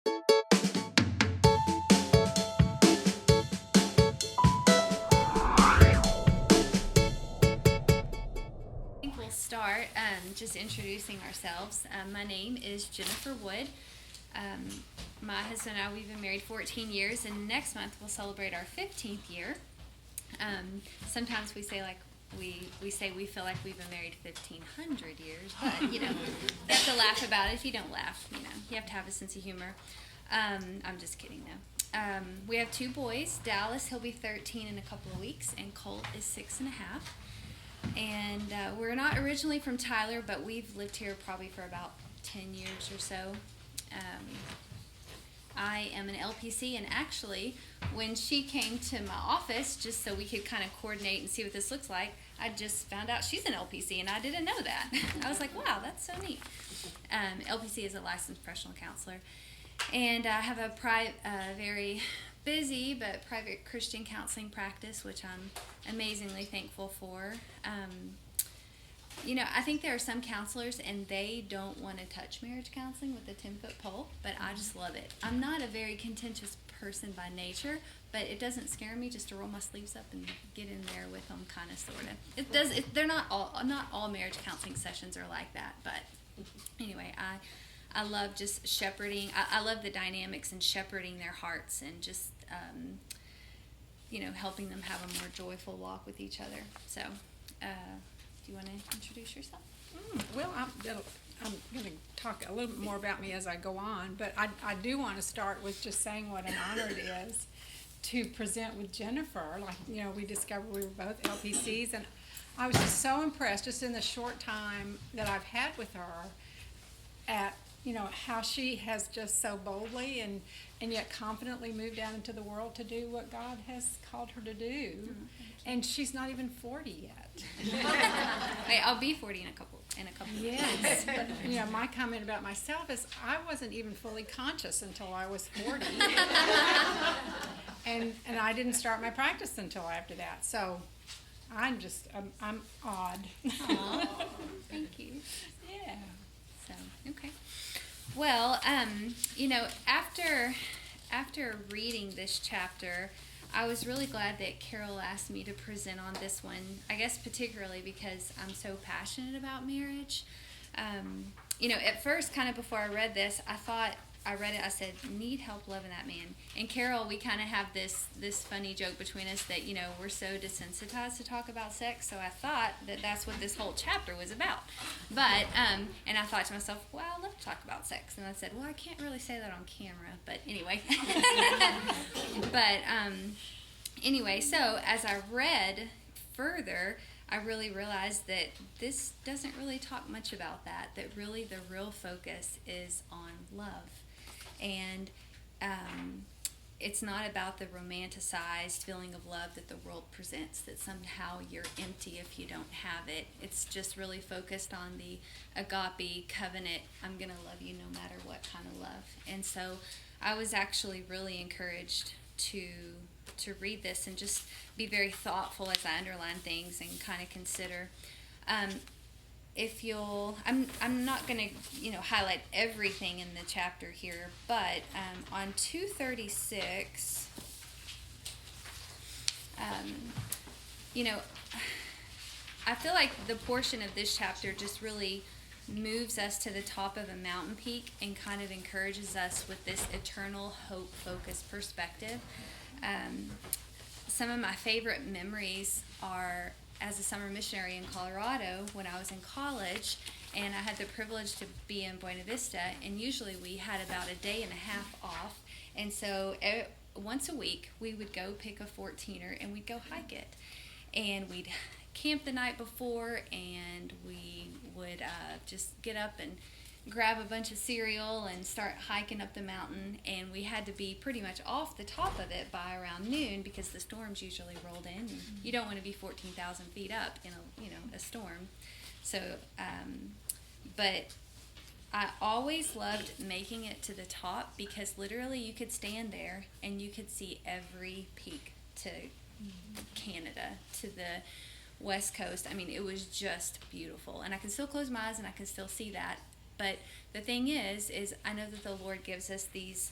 I think we'll start just introducing ourselves. My name is Jennifer Wood. Um, my husband and I, we've been married 14 years, and next month we'll celebrate our 15th year. Sometimes we say we say we feel like we've been married 1,500 years, but you have to laugh about it. If you don't laugh, you have to have a sense of humor. I'm just kidding though. We have two boys. Dallas, he'll be 13 in a couple of weeks, and Colt is 6.5. And we're not originally from Tyler, but we've lived here probably for about 10 years or so. I am an LPC, and actually, when she came to my office, just so we could kind of coordinate and see what this looks like, I just found out she's an LPC, and I didn't know that. I was like, wow, that's so neat. LPC is a licensed professional counselor. And I have a very busy but private Christian counseling practice, which I'm amazingly thankful for. I think there are some counselors and they don't want to touch marriage counseling with a 10-foot pole, but I just love it. I'm not a very contentious person by nature, but it doesn't scare me just to roll my sleeves up and get in there with them, kind of, sort of. They're not all marriage counseling sessions are like that, but anyway, I love just shepherding. I love the dynamics and shepherding their hearts and just, helping them have a more joyful walk with each other. So, do you want to introduce yourself? Well, I'm going to talk a little bit more about me as I go on, but I do want to start with just saying what an honor it is to present with Jennifer. We discovered we were both LPCs, and I was just so impressed just in the short time that I've had with her at how she has just so boldly and yet confidently moved out into the world to do what God has called her to do. And she's not even 40 yet. Wait, I'll be 40 in a couple. Yes, but my comment about myself is I wasn't even fully conscious until I was 40, and I didn't start my practice until after that. So I'm odd. Aww, thank you. Yeah. So okay. Well, after reading this chapter, I was really glad that Carol asked me to present on this one, I guess particularly because I'm so passionate about marriage. At first, kind of before I read this, I read it, I said, need help loving that man. And Carol, we kind of have this funny joke between us that, we're so desensitized to talk about sex, so I thought that that's what this whole chapter was about. But, and I thought to myself, well, I love to talk about sex. And I said, well, I can't really say that on camera, but anyway. Anyway, so as I read further, I really realized that this doesn't really talk much about that really the real focus is on love. And it's not about the romanticized feeling of love that the world presents, that somehow you're empty if you don't have it. It's just really focused on the agape covenant, I'm going to love you no matter what kind of love. And so I was actually really encouraged to read this and just be very thoughtful as I underline things and kind of consider. I'm not going to highlight everything in the chapter here, but on 236, I feel like the portion of this chapter just really moves us to the top of a mountain peak and kind of encourages us with this eternal hope-focused perspective. Some of my favorite memories are as a summer missionary in Colorado when I was in college, and I had the privilege to be in Buena Vista, and usually we had about a day and a half off, and so once a week we would go pick a 14er and we'd go hike it, and we'd camp the night before, and we would just get up and grab a bunch of cereal and start hiking up the mountain, and we had to be pretty much off the top of it by around noon because the storms usually rolled in, and you don't want to be 14,000 feet up in a storm. So but I always loved making it to the top because literally you could stand there and you could see every peak to Canada, to the West Coast. I mean, it was just beautiful, and I can still close my eyes and I can still see that. But the thing is I know that the Lord gives us these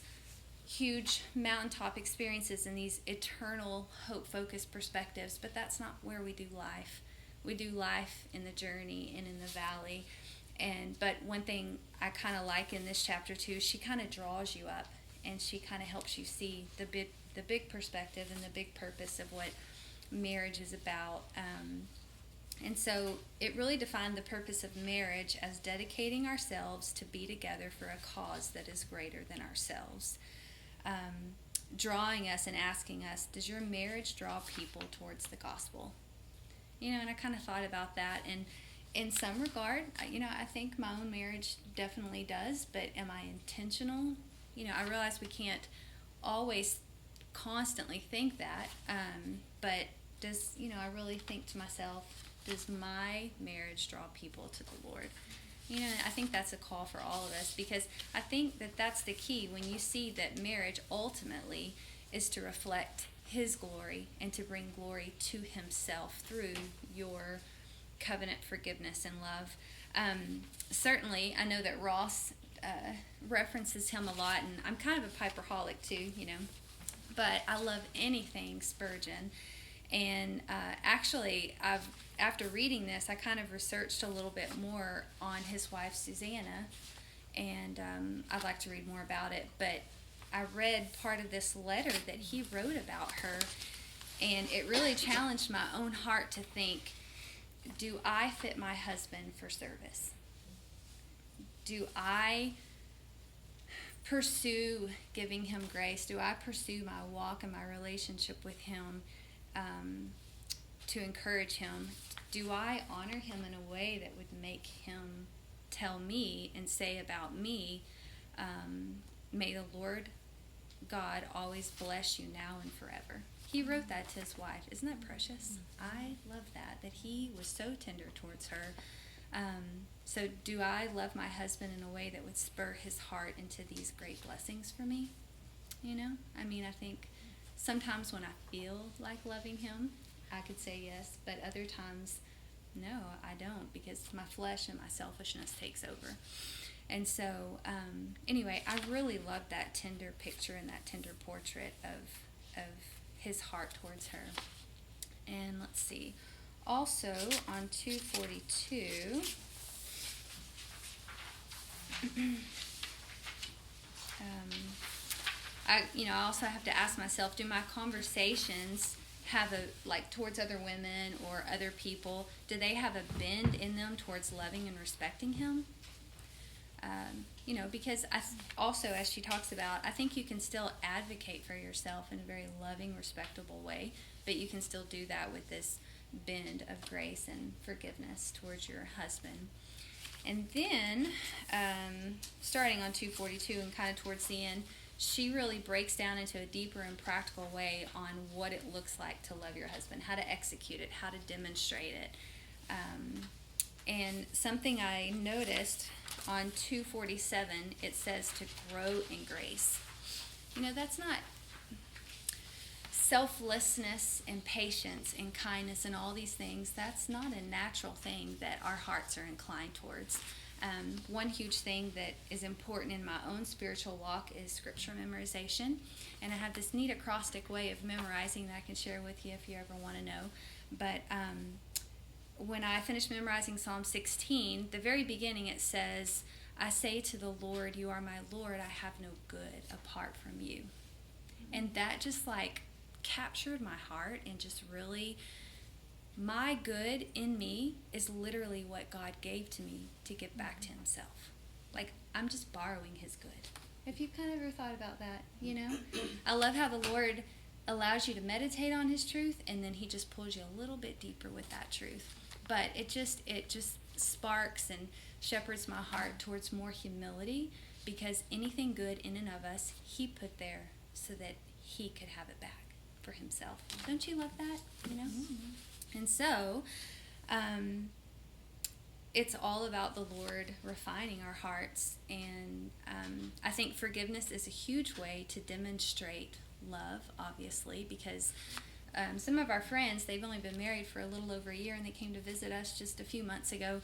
huge mountaintop experiences and these eternal hope-focused perspectives, but that's not where we do life. We do life in the journey and in the valley. But one thing I kind of like in this chapter too, she kind of draws you up and she kind of helps you see the big perspective and the big purpose of what marriage is about. And so it really defined the purpose of marriage as dedicating ourselves to be together for a cause that is greater than ourselves. Drawing us and asking us, does your marriage draw people towards the gospel? And I kind of thought about that, and in some regard, I think my own marriage definitely does, but am I intentional? I realize we can't always constantly think that, but does, I really think to myself, does my marriage draw people to the Lord? I think that's a call for all of us, because I think that that's the key when you see that marriage ultimately is to reflect His glory and to bring glory to Himself through your covenant forgiveness and love. Certainly, I know that Ross references him a lot, and I'm kind of a Piperholic too, but I love anything Spurgeon. And actually, after reading this, I kind of researched a little bit more on his wife, Susanna, and I'd like to read more about it. But I read part of this letter that he wrote about her, and it really challenged my own heart to think, do I fit my husband for service? Do I pursue giving him grace? Do I pursue my walk and my relationship with him to encourage him? Do I honor him in a way that would make him tell me and say about me, may the Lord God always bless you now and forever? He wrote that to his wife. Isn't that precious? I love that he was so tender towards her. So do I love my husband in a way that would spur his heart into these great blessings for me? I think sometimes when I feel like loving him, I could say yes, but other times, no, I don't, because my flesh and my selfishness takes over. And so, anyway, I really love that tender picture and that tender portrait of his heart towards her. And let's see. Also, on 242, I also have to ask myself, do my conversations have towards other women or other people, do they have a bend in them towards loving and respecting him? Because also, as she talks about, I think you can still advocate for yourself in a very loving, respectable way, but you can still do that with this bend of grace and forgiveness towards your husband. And then, starting on 242 and kind of towards the end, she really breaks down into a deeper and practical way on what it looks like to love your husband, how to execute it, how to demonstrate it. And something I noticed on 247, it says to grow in grace. That's not selflessness and patience and kindness and all these things. That's not a natural thing that our hearts are inclined towards. One huge thing that is important in my own spiritual walk is scripture memorization. And I have this neat acrostic way of memorizing that I can share with you if you ever want to know. But when I finished memorizing Psalm 16, the very beginning it says, I say to the Lord, you are my Lord, I have no good apart from you. And that just captured my heart and just really, my good in me is literally what God gave to me to give back to himself. I'm just borrowing his good. Have you kind of ever thought about that, I love how the Lord allows you to meditate on his truth, and then he just pulls you a little bit deeper with that truth. But it just sparks and shepherds my heart towards more humility, because anything good in and of us, he put there so that he could have it back for himself. Don't you love that? And so, it's all about the Lord refining our hearts, and I think forgiveness is a huge way to demonstrate love, obviously, because some of our friends, they've only been married for a little over a year, and they came to visit us just a few months ago,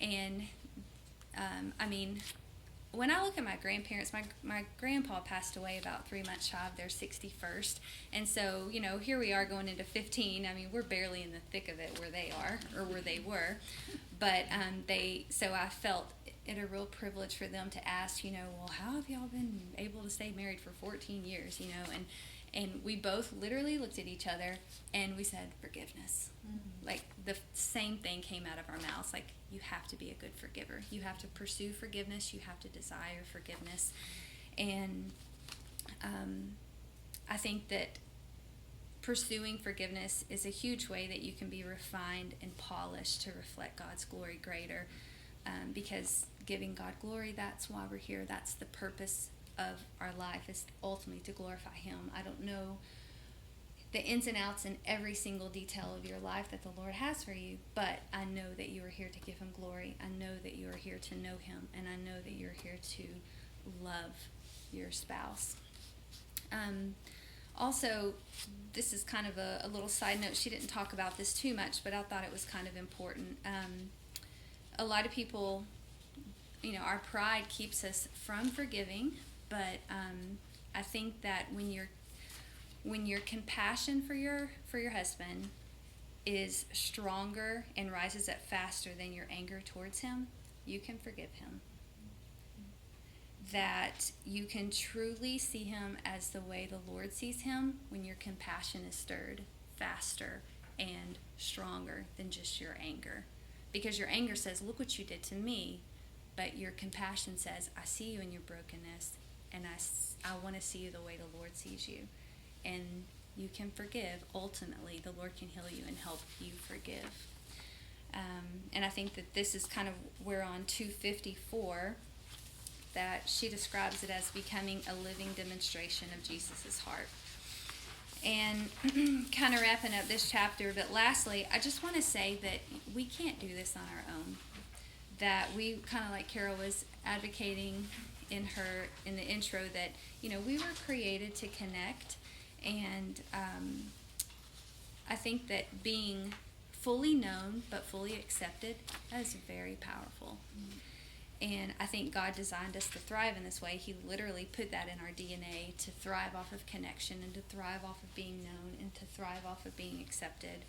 and I mean, when I look at my grandparents, my grandpa passed away about 3 months shy of their 61st. And so, here we are going into 15. I mean, we're barely in the thick of it where they are, or where they were. But so I felt it a real privilege for them to ask, well, how have y'all been able to stay married for 14 years, and we both literally looked at each other and we said, forgiveness. Mm-hmm. Like, the same thing came out of our mouths. Like, you have to be a good forgiver. You have to pursue forgiveness. You have to desire forgiveness. And I think that pursuing forgiveness is a huge way that you can be refined and polished to reflect God's glory greater. Because giving God glory, that's why we're here. That's the purpose of our life, is ultimately to glorify Him. I don't know the ins and outs and every single detail of your life that the Lord has for you, but I know that you are here to give Him glory. I know that you are here to know Him, and I know that you're here to love your spouse. Also, this is kind of a little side note. She didn't talk about this too much, but I thought it was kind of important. A lot of people, our pride keeps us from forgiving, but I think that when your compassion for your husband is stronger and rises up faster than your anger towards him, you can forgive him. That you can truly see him as the way the Lord sees him when your compassion is stirred faster and stronger than just your anger. Because your anger says, look what you did to me, but your compassion says, I see you in your brokenness, and I want to see you the way the Lord sees you. And you can forgive. Ultimately, the Lord can heal you and help you forgive. And I think that this is kind of where on 254, that she describes it as becoming a living demonstration of Jesus' heart. And kind of wrapping up this chapter, but lastly, I just want to say that we can't do this on our own. That we, kind of like Carol was advocating in the intro, that, we were created to connect. And I think that being fully known but fully accepted, that is very powerful. Mm-hmm. And I think God designed us to thrive in this way. He literally put that in our DNA, to thrive off of connection and to thrive off of being known and to thrive off of being accepted.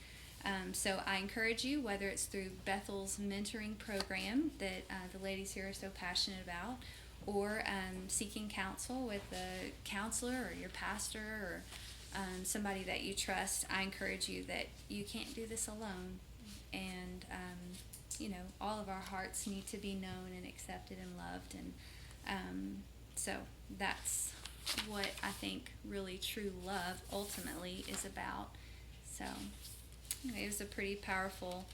So I encourage you, whether it's through Bethel's mentoring program that the ladies here are so passionate about, or seeking counsel with a counselor or your pastor or somebody that you trust, I encourage you that you can't do this alone. And all of our hearts need to be known and accepted and loved. And so that's what I think really true love ultimately is about. So it was a pretty powerful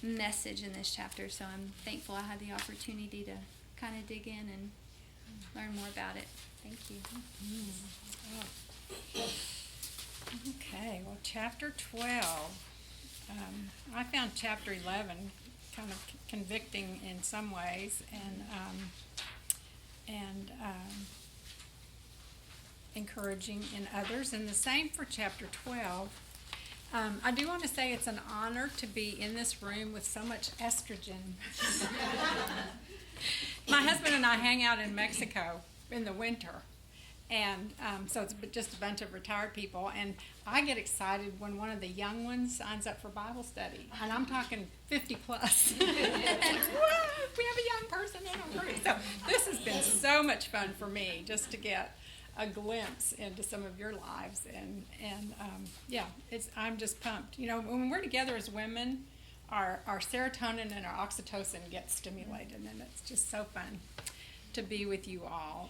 message in this chapter. So I'm thankful I had the opportunity to kind of dig in and learn more about it. Thank you. Okay, well, chapter 12. I found chapter 11 kind of convicting in some ways, and encouraging in others, and the same for chapter 12. I do want to say it's an honor to be in this room with so much estrogen. My husband and I hang out in Mexico in the winter, and so it's just a bunch of retired people, and I get excited when one of the young ones signs up for Bible study, and I'm talking 50 plus. It's like, whoa, we have a young person in our group. So this has been so much fun for me, just to get a glimpse into some of your lives, and I'm just pumped. When we're together as women, our serotonin and our oxytocin get stimulated, and it's just so fun to be with you all.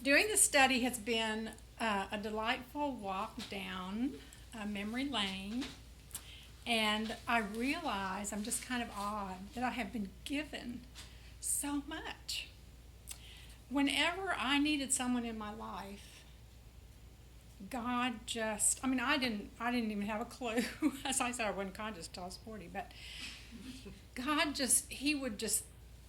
Doing the study has been a delightful walk down memory lane, and I realize, I'm just kind of awed that I have been given so much. Whenever I needed someone in my life, God just, I didn't even have a clue. As I said, I wasn't conscious until I was 40, but God He would just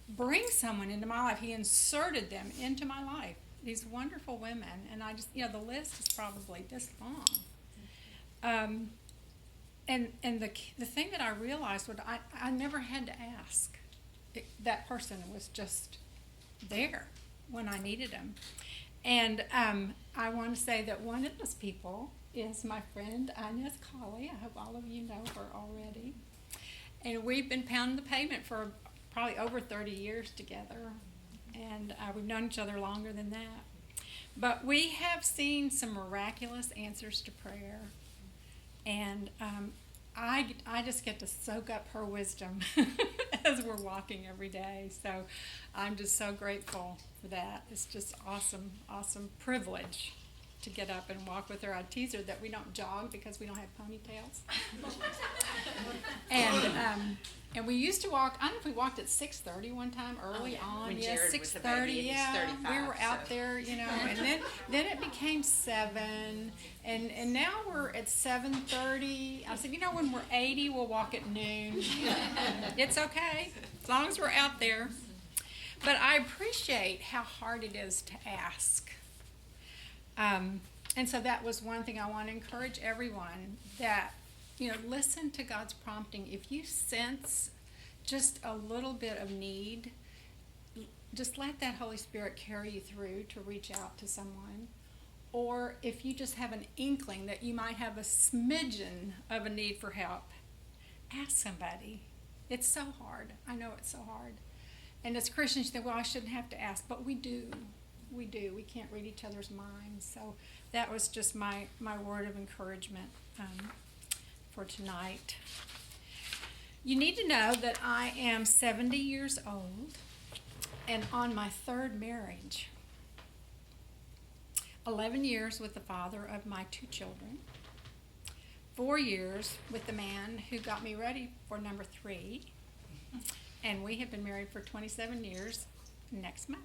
bring someone into my life. He inserted them into my life, these wonderful women, and I just, the list is probably this long. And the thing that I realized was I never had to ask. that person was just there when I needed them. And I want to say that one of those people is my friend Inez Colley. I hope all of you know her already. And we've been pounding the pavement for probably over 30 years together. And we've known each other longer than that. But we have seen some miraculous answers to prayer. And I just get to soak up her wisdom as we're walking every day. So I'm just so grateful for that. It's just awesome, awesome privilege to get up and walk with her. I tease her that we don't jog because we don't have ponytails. And we used to walk, I don't know if we walked at 6:30 one time early on. When Yeah, Jared was a baby 6:30, and he's yeah. 35, We were out so. there, you know, and then it became 7, and now we're at 7:30. I said, you know, when we're 80, we'll walk at noon. It's okay, as long as we're out there. But I appreciate how hard it is to ask. And so that was one thing I want to encourage everyone, that, you know, listen to God's prompting. If you sense just a little bit of need, just let that Holy Spirit carry you through to reach out to someone. Or if you just have an inkling that you might have a smidgen of a need for help, ask somebody. It's so hard. I know it's so hard. And as Christians, you think, well, I shouldn't have to ask, but we do. We do. We can't read each other's minds. So that was just my word of encouragement for tonight. You need to know that I am 70 years old and on my third marriage. 11 years with the father of my 2 children. 4 years with the man who got me ready for number 3. And we have been married for 27 years next month.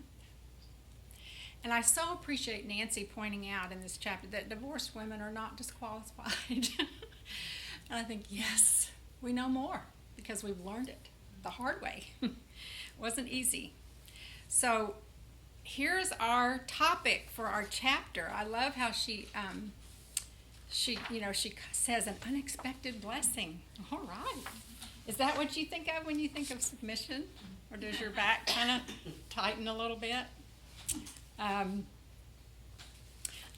And I so appreciate Nancy pointing out in this chapter that divorced women are not disqualified. And I think, yes, we know more because we've learned it the hard way. It wasn't easy. So here's our topic for our chapter. I love how she says an unexpected blessing. All right. Is that what you think of when you think of submission? Or does your back kind of tighten a little bit?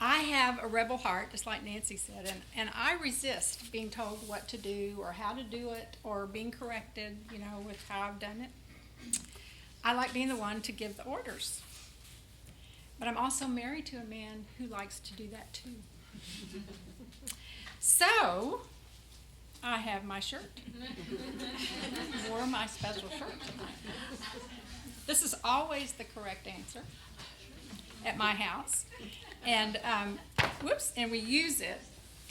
I have a rebel heart, just like Nancy said, and I resist being told what to do or how to do it or being corrected, you know, with how I've done it. I like being the one to give the orders. But I'm also married to a man who likes to do that too. So, I have my shirt. Wore my special shirt tonight. This is always the correct answer at my house. And, and we use it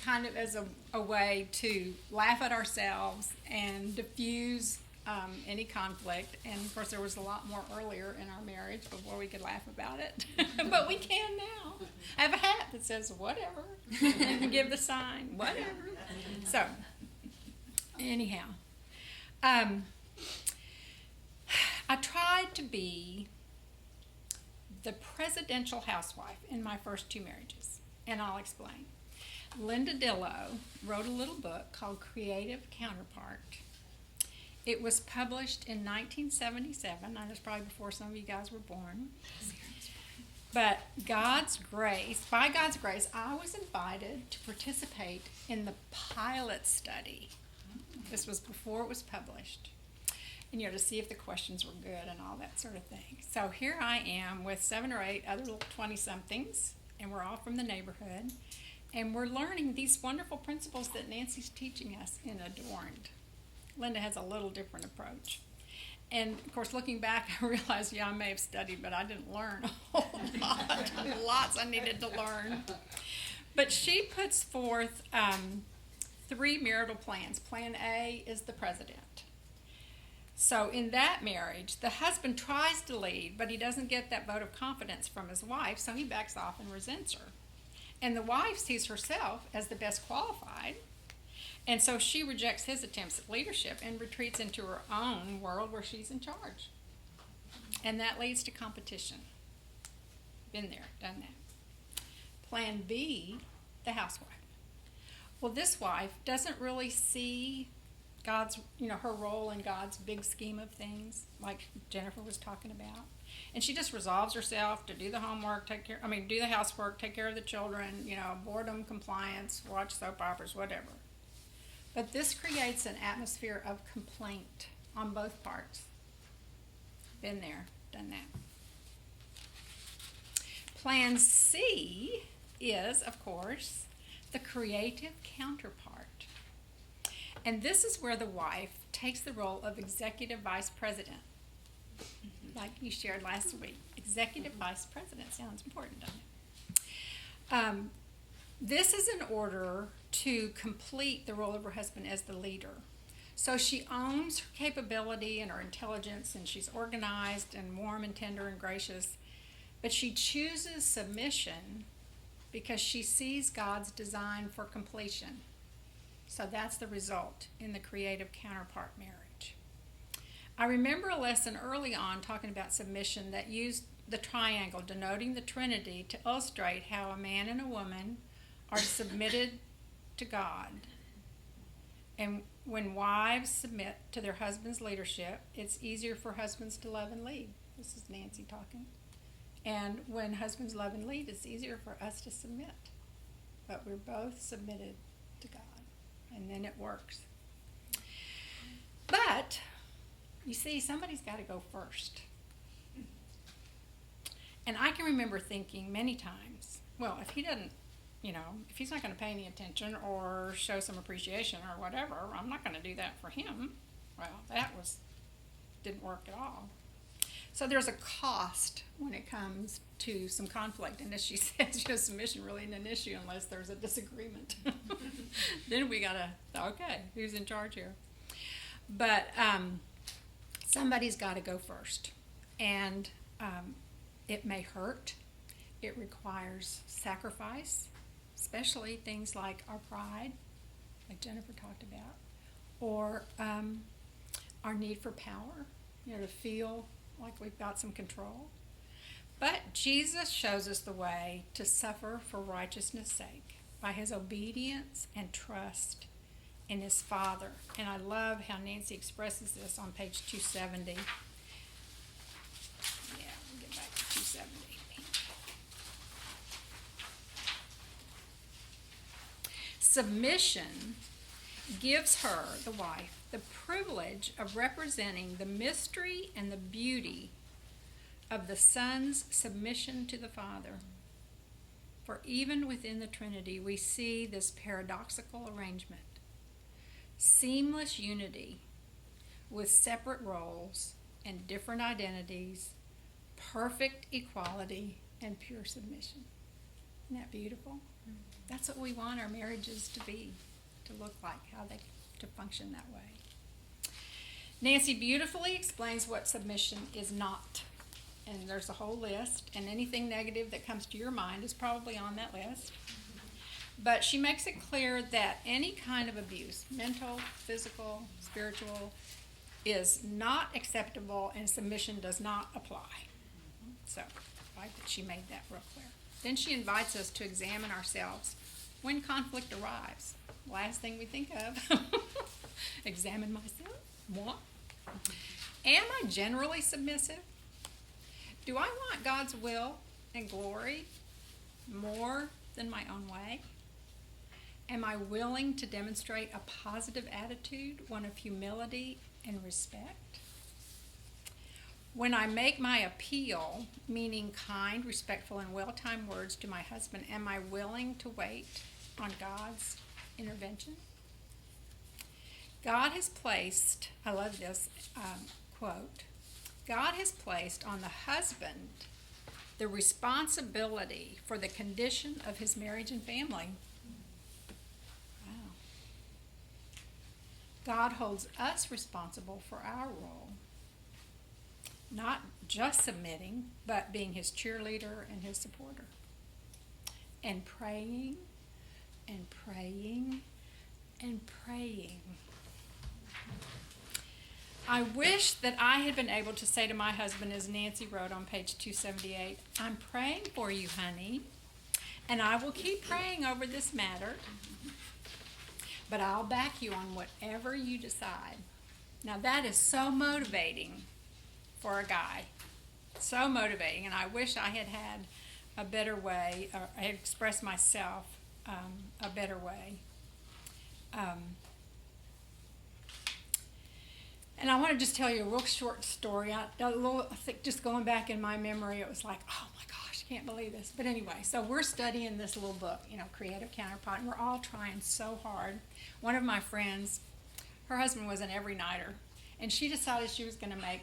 kind of as a way to laugh at ourselves and diffuse any conflict. And of course, there was a lot more earlier in our marriage before we could laugh about it. But we can now. I have a hat that says whatever. And give the sign, whatever. So, anyhow, I tried to be the presidential housewife in my first 2 marriages, and I'll explain. Linda Dillow wrote a little book called Creative Counterpart. It was published in 1977. That was probably before some of you guys were born. But by God's grace, I was invited to participate in the pilot study. This was before it was published. And, you know, to see if the questions were good and all that sort of thing. So here I am with 7 or 8 other little 20-somethings, and we're all from the neighborhood. And we're learning these wonderful principles that Nancy's teaching us in Adorned. Linda has a little different approach. And, of course, looking back, I realized, yeah, I may have studied, but I didn't learn a whole lot. Lots I needed to learn. But she puts forth 3 marital plans. Plan A is the president. So in that marriage, the husband tries to lead, but he doesn't get that vote of confidence from his wife, so he backs off and resents her. And the wife sees herself as the best qualified, and so she rejects his attempts at leadership and retreats into her own world where she's in charge. And that leads to competition. Been there, done that. Plan B, the housewife. Well, this wife doesn't really see God's, her role in God's big scheme of things, like Jennifer was talking about. And she just resolves herself to do the homework, do the housework, take care of the children, boredom, compliance, watch soap operas, whatever. But this creates an atmosphere of complaint on both parts. Been there, done that. Plan C is, of course, the creative counterpart. And this is where the wife takes the role of executive vice president, like you shared last week. Executive vice president sounds important, doesn't it? This is in order to complete the role of her husband as the leader. So she owns her capability and her intelligence, and she's organized and warm and tender and gracious. But she chooses submission because she sees God's design for completion. So that's the result in the creative counterpart marriage. I remember a lesson early on talking about submission that used the triangle denoting the Trinity to illustrate how a man and a woman are submitted to God. And when wives submit to their husband's leadership, it's easier for husbands to love and lead. This is Nancy talking. And when husbands love and lead, it's easier for us to submit. But we're both submitted to God. And then it works. But, you see, somebody's got to go first. And I can remember thinking many times, well, if he doesn't, if he's not going to pay any attention or show some appreciation or whatever, I'm not going to do that for him. Well, didn't work at all. So there's a cost when it comes to some conflict. And as she says, submission really isn't an issue unless there's a disagreement. Then we got to, okay, who's in charge here? But somebody's got to go first. And it may hurt. It requires sacrifice, especially things like our pride, like Jennifer talked about, or our need for power, to feel like we've got some control. But Jesus shows us the way to suffer for righteousness' sake by his obedience and trust in his Father. And I love how Nancy expresses this on page 270. Yeah, we'll get back to 270. Submission gives her, the wife, the privilege of representing the mystery and the beauty of the Son's submission to the Father. For even within the Trinity, we see this paradoxical arrangement. Seamless unity with separate roles and different identities, perfect equality, and pure submission. Isn't that beautiful? That's what we want our marriages to be, to look like, to function that way. Nancy beautifully explains what submission is not. And there's a whole list, and anything negative that comes to your mind is probably on that list. But she makes it clear that any kind of abuse, mental, physical, spiritual, is not acceptable, and submission does not apply. So, I like that she made that real clear. Then she invites us to examine ourselves when conflict arrives. Last thing we think of, examine myself. Moi. Am I generally submissive? Do I want God's will and glory more than my own way? Am I willing to demonstrate a positive attitude, one of humility and respect? When I make my appeal, meaning kind, respectful, and well-timed words to my husband, am I willing to wait on God's intervention? God has placed, I love this quote, God has placed on the husband the responsibility for the condition of his marriage and family. Wow. God holds us responsible for our role. Not just submitting, but being his cheerleader and his supporter. And praying, and praying, and praying. I wish that I had been able to say to my husband, as Nancy wrote on page 278, I'm praying for you, honey, and I will keep praying over this matter. but I'll back you on whatever you decide. Now that is so motivating for a guy. So motivating, and I wish I had had a better way, or I had expressed myself a better way. And I want to just tell you a real short story. I think just going back in my memory, it was like, oh my gosh, I can't believe this. But anyway, so we're studying this little book, Creative Counterpart, and we're all trying so hard. One of my friends, her husband was an every-nighter, and she decided she was going to make,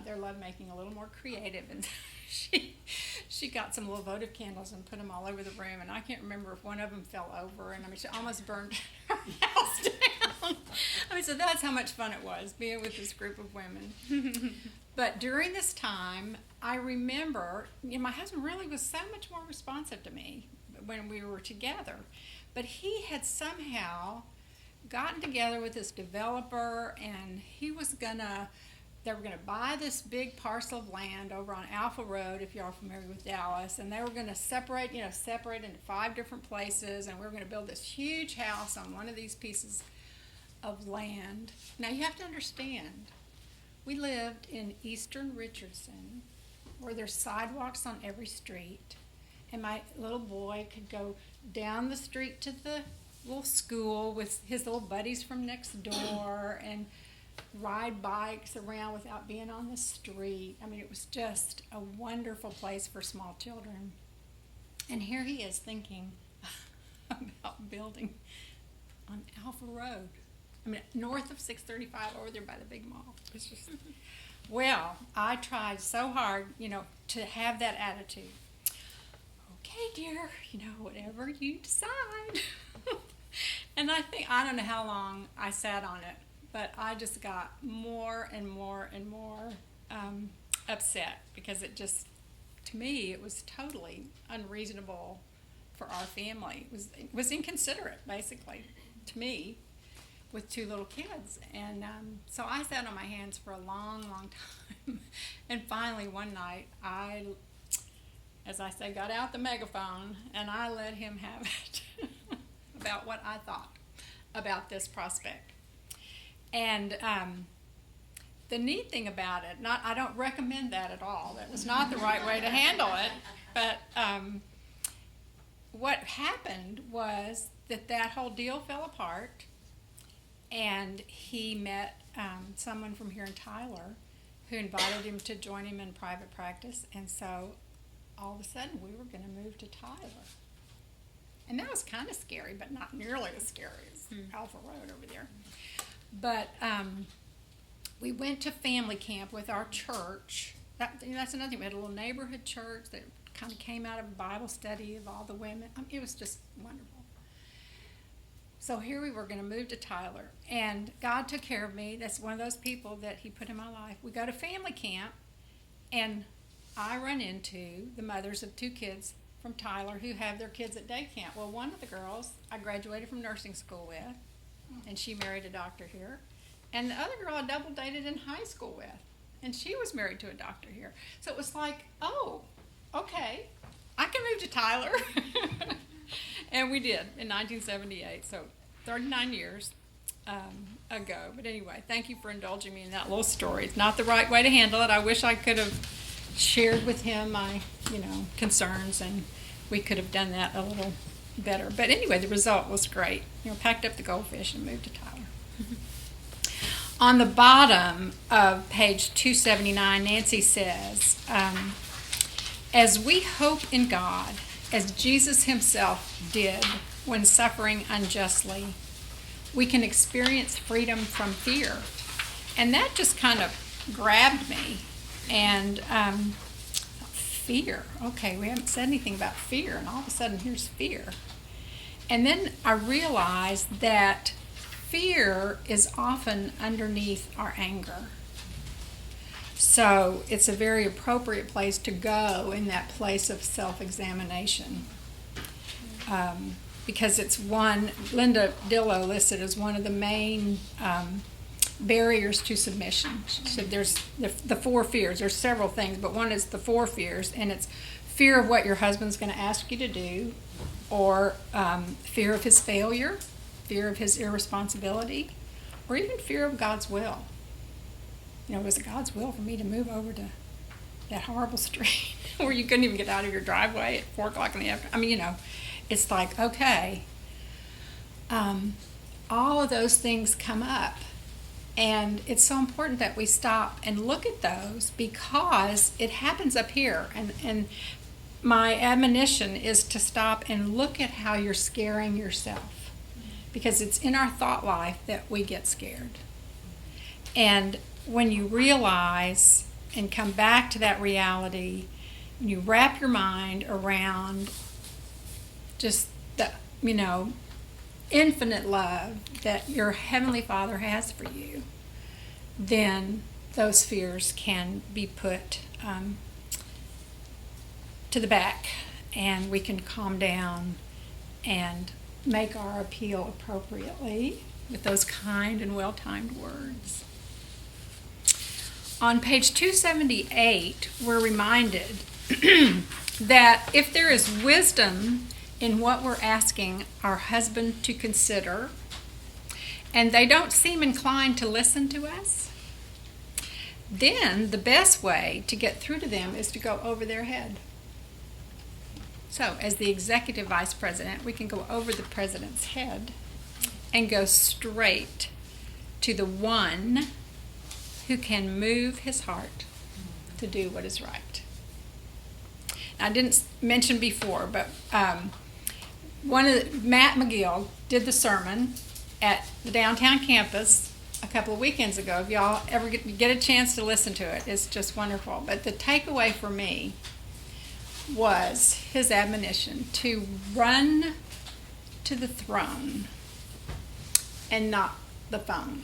their lovemaking a little more creative, and she got some little votive candles and put them all over the room, and I can't remember if one of them fell over, and she almost burned her house down. So that's how much fun it was being with this group of women. But during this time, I remember, my husband really was so much more responsive to me when we were together, but he had somehow gotten together with this developer, and they were going to buy this big parcel of land over on Alpha Road, if y'all are familiar with Dallas, and they were going to separate into 5 different places, and we were going to build this huge house on one of these pieces of land. Now you have to understand, we lived in eastern Richardson, where there's sidewalks on every street, and my little boy could go down the street to the little school with his little buddies from next door, and ride bikes around without being on the street. It was just a wonderful place for small children. And here he is thinking about building on Alpha Road. North of 635 over there by the big mall. It's just, well, I tried so hard, to have that attitude. Okay, dear, whatever you decide. And I don't know how long I sat on it, but I just got more and more and more upset, because to me, it was totally unreasonable for our family. It was inconsiderate, basically, to me, with 2 little kids. And so I sat on my hands for a long, long time. And finally, one night, I, as I say, got out the megaphone, and I let him have it about what I thought about this prospect. And the neat thing about it, I don't recommend that at all. That was not the right way to handle it. But what happened was that whole deal fell apart, and he met someone from here in Tyler who invited him to join him in private practice. And so all of a sudden we were going to move to Tyler. And that was kind of scary, but not nearly as scary as Alpha Road over there. But we went to family camp with our church. That's another thing. We had a little neighborhood church that kind of came out of a Bible study of all the women. It was just wonderful. So here we were going to move to Tyler, and God took care of me. That's one of those people that he put in my life. We go to family camp, and I run into the mothers of 2 kids from Tyler who have their kids at day camp. Well, one of the girls I graduated from nursing school with, and she married a doctor here. And the other girl I double dated in high school with, and she was married to a doctor here. So it was like, oh, okay, I can move to Tyler. And we did in 1978, so 39 years ago. But anyway, thank you for indulging me in that little story. It's not the right way to handle it. I wish I could have shared with him my, concerns, and we could have done that a little better. But anyway, the result was great. Packed up the goldfish and moved to Tyler. On the bottom of page 279, Nancy says, as we hope in God, as Jesus himself did when suffering unjustly, we can experience freedom from fear. And that just kind of grabbed me. And fear. Okay, we haven't said anything about fear, and all of a sudden here's fear. And then I realized that fear is often underneath our anger. So it's a very appropriate place to go in that place of self-examination. Because it's one, Linda Dillow listed as one of the main barriers to submission. She said there's the 4 fears. There's several things, but one is the 4 fears, and it's fear of what your husband's going to ask you to do, or fear of his failure, fear of his irresponsibility, or even fear of God's will. Was it God's will for me to move over to that horrible street where you couldn't even get out of your driveway at 4 o'clock in the afternoon? It's like, okay, all of those things come up. And it's so important that we stop and look at those, because it happens up here. And my admonition is to stop and look at how you're scaring yourself, because it's in our thought life that we get scared. And when you realize and come back to that reality, and you wrap your mind around just the, infinite love that your Heavenly Father has for you, then those fears can be put to the back, and we can calm down and make our appeal appropriately with those kind and well-timed words. On page 278, we're reminded that if there is wisdom in what we're asking our husband to consider, and they don't seem inclined to listen to us, then the best way to get through to them is to go over their head. So, as the executive vice president, we can go over the president's head and go straight to the one who can move his heart to do what is right. I didn't mention before, but Matt McGill did the sermon at the downtown campus a couple of weekends ago. If y'all ever get a chance to listen to it, it's just wonderful. But the takeaway for me was his admonition to run to the throne and not the phone.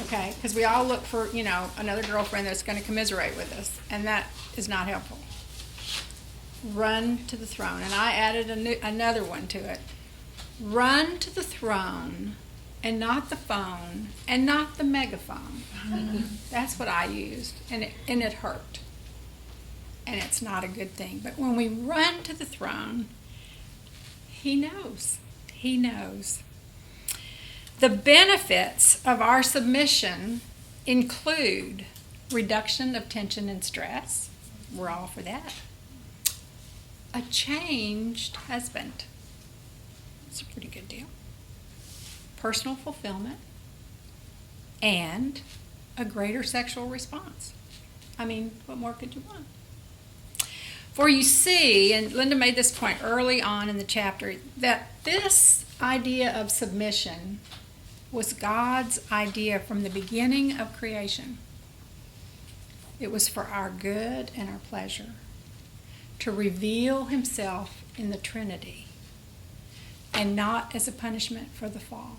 Okay, because we all look for, another girlfriend that's going to commiserate with us, and that is not helpful. Run to the throne. And I added another one to it. Run to the throne and not the phone and not the megaphone. That's what I used, and it hurt. And it's not a good thing. But when we run to the throne, he knows. He knows. The benefits of our submission include reduction of tension and stress. We're all for that. A changed husband. It's a pretty good deal. Personal fulfillment and a greater sexual response. What more could you want? For you see, and Linda made this point early on in the chapter, that this idea of submission was God's idea from the beginning of creation. It was for our good and our pleasure, to reveal himself in the Trinity, and not as a punishment for the fall.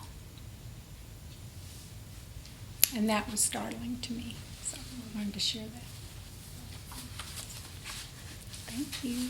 And that was startling to me, so I wanted to share that. Thank you.